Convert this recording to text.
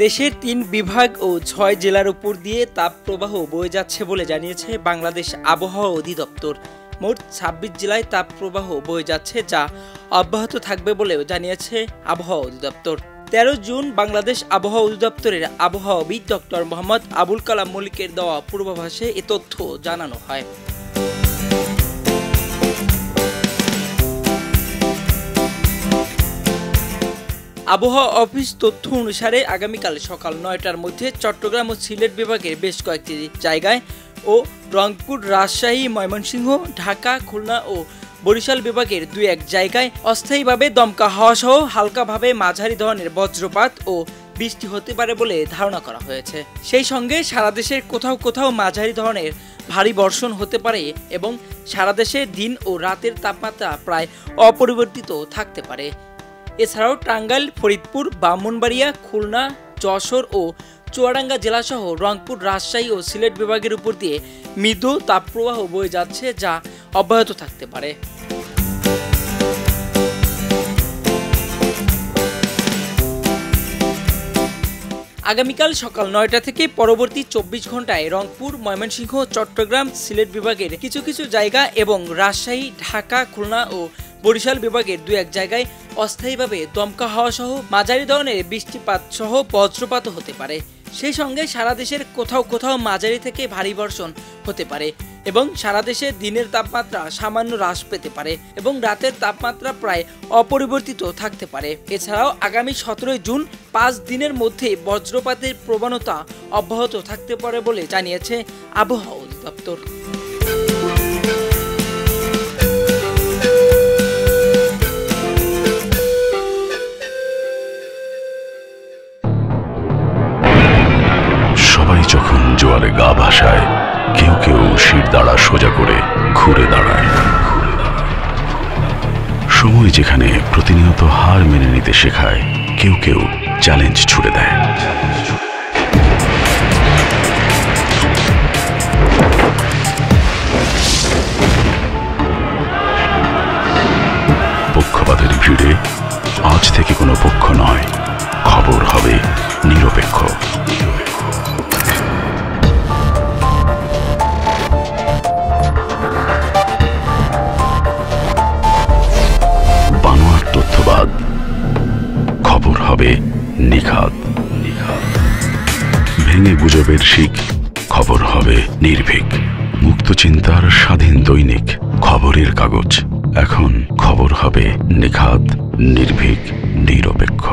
দেশের ৩ বিভাগ ও ৬ জেলার উপর দিয়ে তাপপ্রবাহ বয়ে যাচ্ছে বলে জানিয়েছে বাংলাদেশ আবহাওয়া অধিদপ্তর। মোট ২৬ জেলায় তাপপ্রবাহ বয়ে যাচ্ছে, যা অব্যাহত থাকবে বলেও জানিয়েছে আবহাওয়া অধিদপ্তর। ১৩ জুন বাংলাদেশ আবহাওয়া অধিদপ্তরের আবহাওয়াবিদ ডক্টর মোহাম্মদ আবুল কালাম মল্লিকের দেওয়া পূর্বাভাসে এ তথ্য জানানো হয়। আবহাওয়া অফিস তথ্য অনুসারে আগামীকাল সকাল ৯টার মধ্যে চট্টগ্রাম ও সিলেট বিভাগের বেশ কয়েকটি জায়গায় ও রংপুর, রাজশাহী, ময়মনসিংহ, ঢাকা, খুলনা ও বরিশাল বিভাগের ২-১ জায়গায় অস্থায়ীভাবে দমকা হাওয়া সহ হালকাভাবে মাঝারি ধরনের বজ্রপাত ও বৃষ্টি হতে পারে বলে ধারণা করা হয়েছে। সেই সঙ্গে সারা দেশের কোথাও কোথাও মাঝারি ধরনের ভারী বর্ষণ হতে পারে এবং সারা দেশে দিন ও রাতের তাপমাত্রা প্রায় অপরিবর্তিত থাকতে পারে। এছাড়াও টাঙ্গাইল, ফরিদপুর, ব্রাহ্মণবাড়িয়া, খুলনা, যশোর ও চুয়াডাঙ্গা জেলাসহ রংপুর, রাজশাহী ও সিলেট বিভাগের উপর দিয়ে মৃদু তাপপ্রবাহ বয়ে যাচ্ছে, যা অব্যাহত থাকতে পারে। আগামীকাল সকাল ৯টা থেকে পরবর্তী ২৪ ঘন্টায় রংপুর, ময়মনসিংহ, চট্টগ্রাম, সিলেট বিভাগের কিছু কিছু জায়গা এবং রাজশাহী, ঢাকা, খুলনা ও বরিশাল বিভাগের ২-১ জায়গায় অস্থায়ীভাবে দমকা হাওয়া সহ মাঝারি ধরনের বৃষ্টিপাত সহ বজ্রপাত হতে পারে। সেই সঙ্গে সারা দেশের কোথাও কোথাও মাঝারি থেকে ভারী বর্ষণ হতে পারে এবং সারা দেশে দিনের তাপমাত্রা সামান্য হ্রাস পেতে পারে এবং রাতের তাপমাত্রা প্রায় অপরিবর্তিত থাকতে পারে। এছাড়াও আগামী ১৭ জুন ৫ দিনের মধ্যে বজ্রপাতের প্রবণতা অব্যাহত থাকতে পারে বলে জানিয়েছে আবহাওয়া অধিদপ্তর। সবাই যখন জোয়ারে গা ভাসায়, কেউ কেউ শির দাঁড়া সোজা করে ঘুরে দাঁড়ায়। সময় যেখানে প্রতিনিয়ত হার মেনে নিতে শেখায়, কেউ কেউ চ্যালেঞ্জ ছুড়ে দেয়। পক্ষপাতের ভিড়ে আজ থেকে কোনো পক্ষ নয়, খবর হবে নিরপেক্ষ। বানোয়াট তথ্যবাদ, খবর হবে নিখাত। ভেঙে গুজবের শিক, খবর হবে নির্ভীক। মুক্ত চিন্তার স্বাধীন দৈনিক খবরের কাগজ, এখন খবর হবে নিখাত, নির্ভীক, নিরপেক্ষ।